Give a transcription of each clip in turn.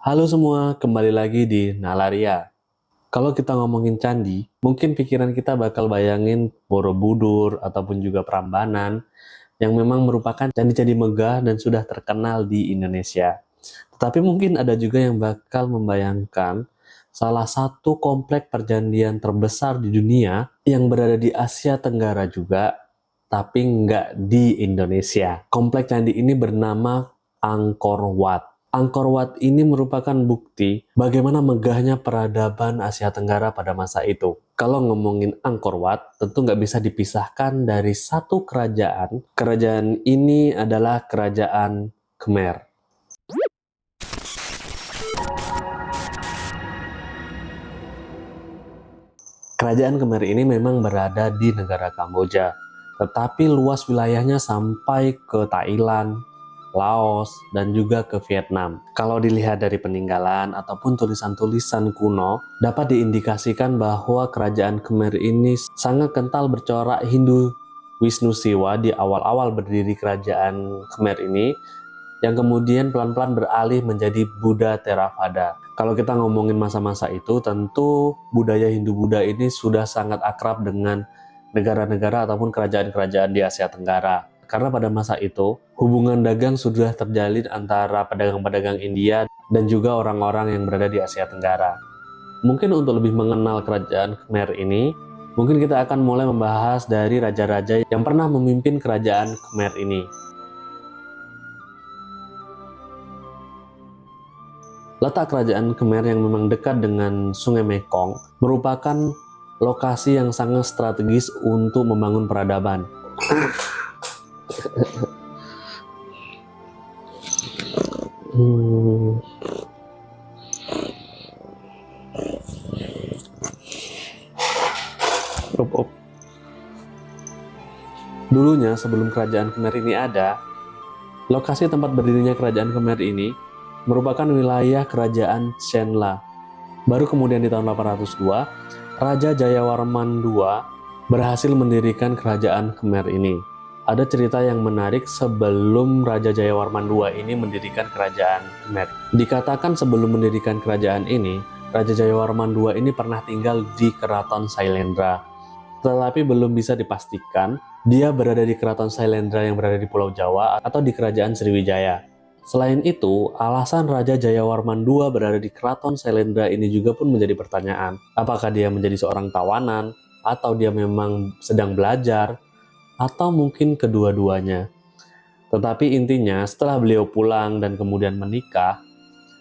Halo semua, kembali lagi di Nalaria. Kalau kita ngomongin candi, mungkin pikiran kita bakal bayangin Borobudur ataupun juga Prambanan yang memang merupakan candi-candi megah dan sudah terkenal di Indonesia. Tetapi mungkin ada juga yang bakal membayangkan salah satu komplek perjanjian terbesar di dunia yang berada di Asia Tenggara juga, tapi nggak di Indonesia. Komplek candi ini bernama Angkor Wat. Angkor Wat ini merupakan bukti bagaimana megahnya peradaban Asia Tenggara pada masa itu. Kalau ngomongin Angkor Wat, tentu nggak bisa dipisahkan dari satu kerajaan. Kerajaan ini adalah Kerajaan Khmer. Kerajaan Khmer ini memang berada di negara Kamboja, tetapi luas wilayahnya sampai ke Thailand, Laos, dan juga ke Vietnam. Kalau dilihat dari peninggalan ataupun tulisan-tulisan kuno, dapat diindikasikan bahwa kerajaan Khmer ini sangat kental bercorak Hindu Wisnu Siwa di awal-awal berdiri kerajaan Khmer ini, yang kemudian pelan-pelan beralih menjadi Buddha Theravada. Kalau kita ngomongin masa-masa itu, tentu budaya Hindu-Buddha ini sudah sangat akrab dengan negara-negara ataupun kerajaan-kerajaan di Asia Tenggara. Karena pada masa itu, hubungan dagang sudah terjalin antara pedagang-pedagang India dan juga orang-orang yang berada di Asia Tenggara. Mungkin untuk lebih mengenal kerajaan Khmer ini, mungkin kita akan mulai membahas dari raja-raja yang pernah memimpin kerajaan Khmer ini. Letak kerajaan Khmer yang memang dekat dengan Sungai Mekong merupakan lokasi yang sangat strategis untuk membangun peradaban. Dulunya sebelum kerajaan Khmer ini ada, lokasi tempat berdirinya kerajaan Khmer ini merupakan wilayah kerajaan Chenla. Baru kemudian di tahun 802, Raja Jayawarman II berhasil mendirikan kerajaan Khmer ini. Ada cerita yang menarik sebelum Raja Jayawarman II ini mendirikan kerajaan Khmer. Dikatakan sebelum mendirikan kerajaan ini, Raja Jayawarman II ini pernah tinggal di Keraton Sailendra. Tetapi belum bisa dipastikan dia berada di Keraton Sailendra yang berada di Pulau Jawa atau di Kerajaan Sriwijaya. Selain itu, alasan Raja Jayawarman II berada di Keraton Sailendra ini juga pun menjadi pertanyaan. Apakah dia menjadi seorang tawanan, atau dia memang sedang belajar, atau mungkin kedua-duanya. Tetapi intinya, setelah beliau pulang dan kemudian menikah,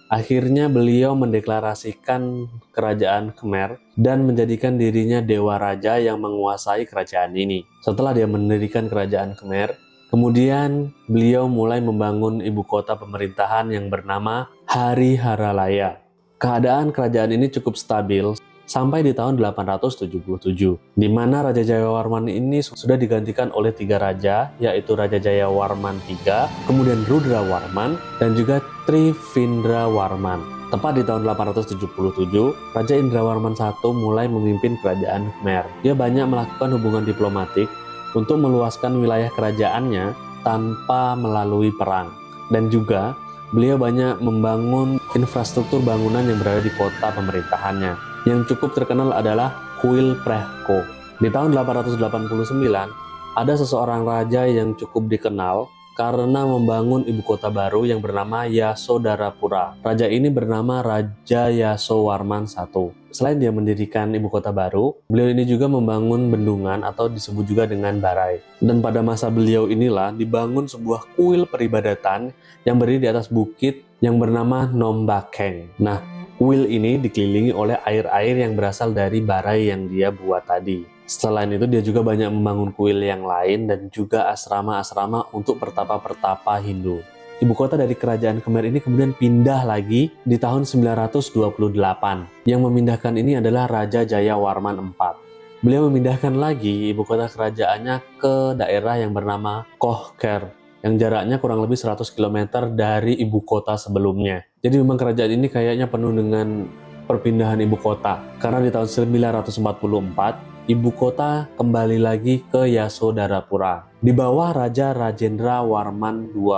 akhirnya beliau mendeklarasikan kerajaan Khmer dan menjadikan dirinya Dewa Raja yang menguasai kerajaan ini. Setelah dia mendirikan kerajaan Khmer, kemudian beliau mulai membangun ibu kota pemerintahan yang bernama Hariharalaya. Keadaan kerajaan ini cukup stabil sampai di tahun 877, di mana Raja Jayawarman ini sudah digantikan oleh 3 raja, yaitu Raja Jayawarman III, kemudian Rudrawarman, dan juga Trivindrawarman. Tepat di tahun 877, Raja Indrawarman I mulai memimpin kerajaan Khmer. Dia banyak melakukan hubungan diplomatik untuk meluaskan wilayah kerajaannya tanpa melalui perang. Dan juga, beliau banyak membangun infrastruktur bangunan yang berada di kota pemerintahannya. Yang cukup terkenal adalah Kuil Prehko. Di tahun 889, ada seseorang raja yang cukup dikenal karena membangun ibu kota baru yang bernama Yasodarapura. Raja ini bernama Raja Yasowarman I. Selain dia mendirikan ibu kota baru, beliau ini juga membangun bendungan atau disebut juga dengan Barai. Dan pada masa beliau inilah dibangun sebuah kuil peribadatan yang berdiri di atas bukit yang bernama Nombakeng. Nah, kuil ini dikelilingi oleh air-air yang berasal dari Barai yang dia buat tadi. Selain itu, dia juga banyak membangun kuil yang lain dan juga asrama-asrama untuk pertapa-pertapa Hindu. Ibu kota dari kerajaan Khmer ini kemudian pindah lagi di tahun 928. Yang memindahkan ini adalah Raja Jayawarman IV. Beliau memindahkan lagi ibu kota kerajaannya ke daerah yang bernama Kohker, yang jaraknya kurang lebih 100 km dari ibu kota sebelumnya. Jadi memang kerajaan ini kayaknya penuh dengan perpindahan ibu kota. Karena di tahun 944, ibu kota kembali lagi ke Yasodarapura di bawah Raja Rajendra Warman II.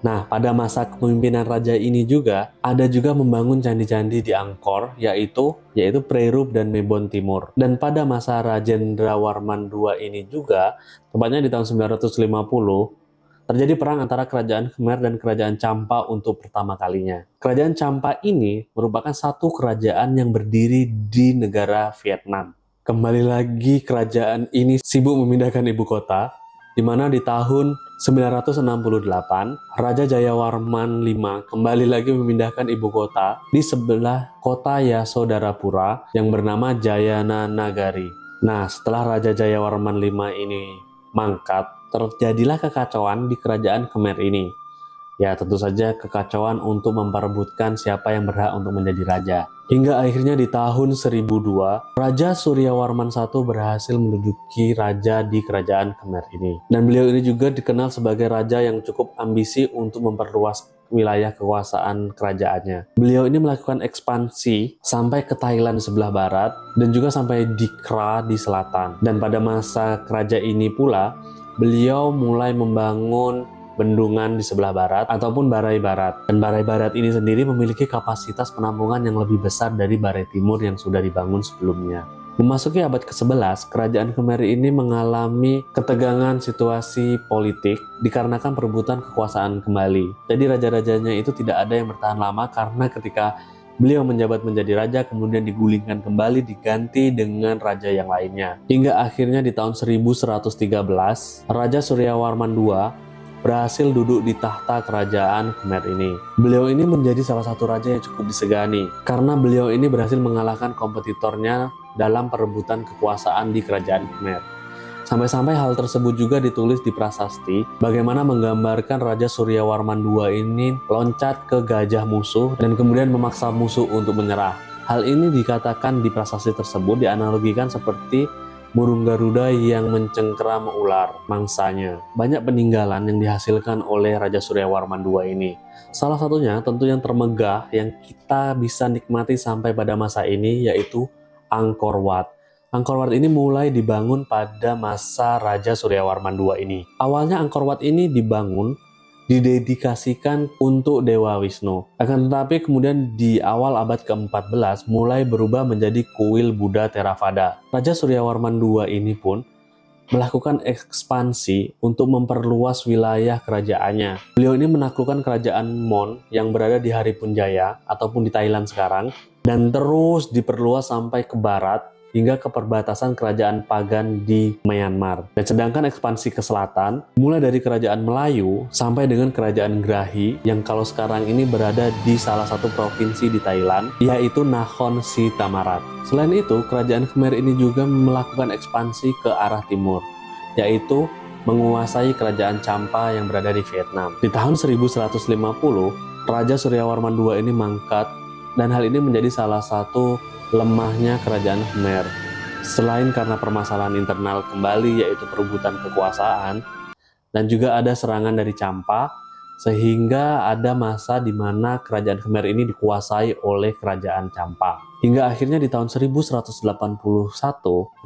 Nah, pada masa kepemimpinan raja ini juga, ada juga membangun candi-candi di Angkor, yaitu Prerup dan Mebon Timur. Dan pada masa Rajendra Warman II ini juga, tepatnya di tahun 950, terjadi perang antara kerajaan Khmer dan kerajaan Champa untuk pertama kalinya. Kerajaan Champa ini merupakan satu kerajaan yang berdiri di negara Vietnam. Kembali lagi kerajaan ini sibuk memindahkan ibu kota, di mana di tahun 968, Raja Jayawarman V kembali lagi memindahkan ibu kota di sebelah kota Yasodarapura yang bernama Jayana Nagari. Nah, setelah Raja Jayawarman V ini mangkat, terjadilah kekacauan di kerajaan Khmer ini. Ya, tentu saja kekacauan untuk memperebutkan siapa yang berhak untuk menjadi raja. Hingga akhirnya di tahun 1002, Raja Suryawarman I berhasil menduduki raja di kerajaan Khmer ini. Dan beliau ini juga dikenal sebagai raja yang cukup ambisi untuk memperluas wilayah kekuasaan kerajaannya. Beliau ini melakukan ekspansi sampai ke Thailand di sebelah barat dan juga sampai di Kra di selatan. Dan pada masa kerajaan ini pula, beliau mulai membangun bendungan di sebelah barat ataupun Barai Barat. Dan Barai Barat ini sendiri memiliki kapasitas penampungan yang lebih besar dari Barai Timur yang sudah dibangun sebelumnya. Memasuki abad ke-11, kerajaan Khmer ini mengalami ketegangan situasi politik dikarenakan perebutan kekuasaan kembali. Jadi raja-rajanya itu tidak ada yang bertahan lama karena ketika beliau menjabat menjadi raja kemudian digulingkan kembali diganti dengan raja yang lainnya. Hingga akhirnya di tahun 1113, Raja Suryawarman II berhasil duduk di tahta kerajaan Khmer ini. Beliau ini menjadi salah satu raja yang cukup disegani karena beliau ini berhasil mengalahkan kompetitornya dalam perebutan kekuasaan di kerajaan Khmer. Sampai-sampai hal tersebut juga ditulis di prasasti, bagaimana menggambarkan Raja Suryawarman II ini loncat ke gajah musuh dan kemudian memaksa musuh untuk menyerah. Hal ini dikatakan di prasasti tersebut dianalogikan seperti burung Garuda yang mencengkeram ular mangsanya. Banyak peninggalan yang dihasilkan oleh Raja Suryawarman II ini. Salah satunya tentu yang termegah yang kita bisa nikmati sampai pada masa ini yaitu Angkor Wat. Angkor Wat ini mulai dibangun pada masa Raja Suryawarman II ini. Awalnya Angkor Wat ini dibangun didedikasikan untuk Dewa Wisnu. Akan tetapi kemudian di awal abad ke-14 mulai berubah menjadi kuil Buddha Theravada. Raja Suryawarman II ini pun melakukan ekspansi untuk memperluas wilayah kerajaannya. Beliau ini menaklukkan kerajaan Mon yang berada di Haripunjaya ataupun di Thailand sekarang dan terus diperluas sampai ke barat hingga ke perbatasan kerajaan Pagan di Myanmar. Dan sedangkan ekspansi ke selatan, mulai dari kerajaan Melayu sampai dengan kerajaan Grahi yang kalau sekarang ini berada di salah satu provinsi di Thailand, yaitu Nakhon Si Thammarat. Selain itu, kerajaan Khmer ini juga melakukan ekspansi ke arah timur, yaitu menguasai kerajaan Champa yang berada di Vietnam. Di tahun 1150, Raja Suryawarman II ini mangkat dan hal ini menjadi salah satu lemahnya kerajaan Khmer. Selain karena permasalahan internal kembali yaitu perebutan kekuasaan dan juga ada serangan dari Champa, sehingga ada masa di mana kerajaan Khmer ini dikuasai oleh kerajaan Champa. Hingga akhirnya di tahun 1181,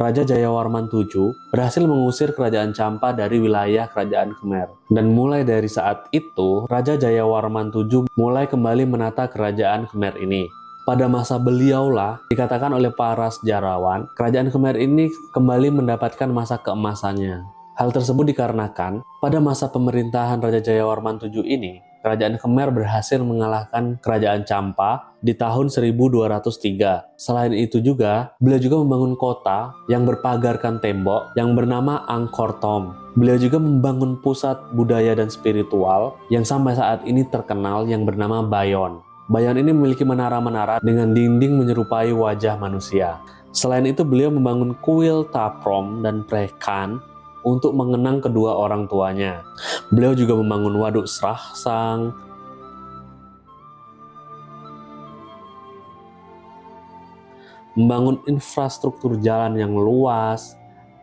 Raja Jayawarman VII berhasil mengusir kerajaan Champa dari wilayah kerajaan Khmer. Dan mulai dari saat itu, Raja Jayawarman VII mulai kembali menata kerajaan Khmer ini. Pada masa beliaulah, dikatakan oleh para sejarawan, kerajaan Khmer ini kembali mendapatkan masa keemasannya. Hal tersebut dikarenakan pada masa pemerintahan Raja Jayawarman VII ini, kerajaan Khmer berhasil mengalahkan kerajaan Champa di tahun 1203. Selain itu juga, beliau juga membangun kota yang berpagarkan tembok yang bernama Angkor Thom. Beliau juga membangun pusat budaya dan spiritual yang sampai saat ini terkenal yang bernama Bayon. Bayon ini memiliki menara-menara dengan dinding menyerupai wajah manusia. Selain itu, beliau membangun kuil Ta Prohm dan Pre Khan untuk mengenang kedua orang tuanya. Beliau juga membangun waduk Srah Sang, membangun infrastruktur jalan yang luas,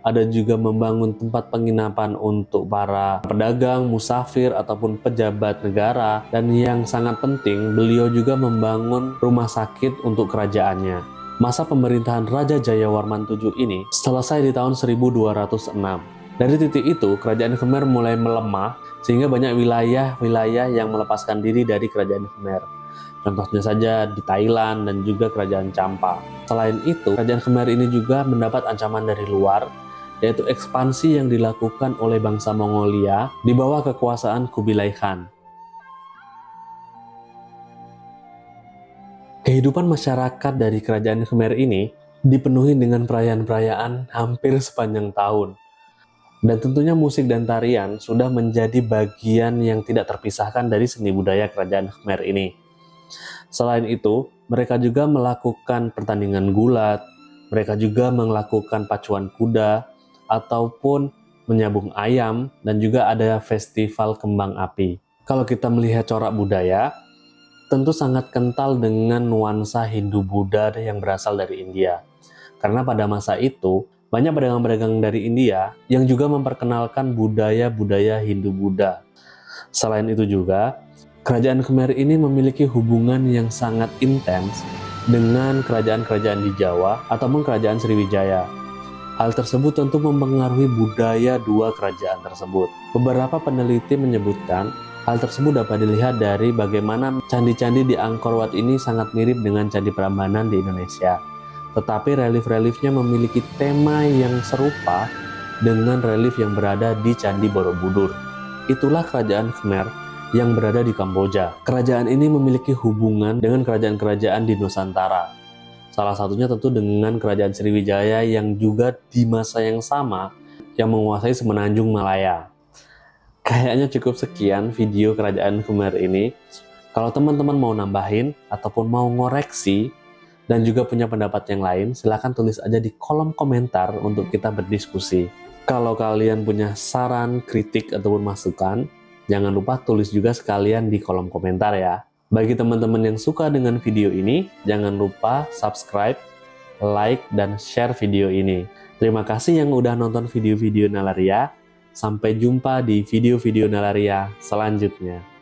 ada juga membangun tempat penginapan untuk para pedagang, musafir, ataupun pejabat negara. Dan yang sangat penting, beliau juga membangun rumah sakit untuk kerajaannya. Masa pemerintahan Raja Jayawarman VII ini selesai di tahun 1206. Dari titik itu, kerajaan Khmer mulai melemah sehingga banyak wilayah-wilayah yang melepaskan diri dari kerajaan Khmer. Contohnya saja di Thailand dan juga kerajaan Champa. Selain itu, kerajaan Khmer ini juga mendapat ancaman dari luar, yaitu ekspansi yang dilakukan oleh bangsa Mongolia di bawah kekuasaan Kubilai Khan. Kehidupan masyarakat dari kerajaan Khmer ini dipenuhi dengan perayaan-perayaan hampir sepanjang tahun. Dan tentunya musik dan tarian sudah menjadi bagian yang tidak terpisahkan dari seni budaya kerajaan Khmer ini. Selain itu, mereka juga melakukan pertandingan gulat, mereka juga melakukan pacuan kuda, ataupun menyabung ayam, dan juga ada festival kembang api. Kalau kita melihat corak budaya, tentu sangat kental dengan nuansa Hindu-Buddha yang berasal dari India. Karena pada masa itu, banyak pedagang-pedagang dari India yang juga memperkenalkan budaya-budaya Hindu-Buddha. Selain itu juga, kerajaan Khmer ini memiliki hubungan yang sangat intens dengan kerajaan-kerajaan di Jawa ataupun kerajaan Sriwijaya. Hal tersebut tentu mempengaruhi budaya dua kerajaan tersebut. Beberapa peneliti menyebutkan hal tersebut dapat dilihat dari bagaimana candi-candi di Angkor Wat ini sangat mirip dengan Candi Prambanan di Indonesia. Tetapi relief-reliefnya memiliki tema yang serupa dengan relief yang berada di Candi Borobudur. Itulah kerajaan Khmer yang berada di Kamboja. Kerajaan ini memiliki hubungan dengan kerajaan-kerajaan di Nusantara. Salah satunya tentu dengan kerajaan Sriwijaya yang juga di masa yang sama yang menguasai Semenanjung Malaya. Kayaknya cukup sekian video kerajaan Khmer ini. Kalau teman-teman mau nambahin ataupun mau ngoreksi dan juga punya pendapat yang lain, silahkan tulis aja di kolom komentar untuk kita berdiskusi. Kalau kalian punya saran, kritik, ataupun masukan, jangan lupa tulis juga sekalian di kolom komentar ya. Bagi teman-teman yang suka dengan video ini, jangan lupa subscribe, like, dan share video ini. Terima kasih yang udah nonton video-video Nalaria. Sampai jumpa di video-video Nalaria selanjutnya.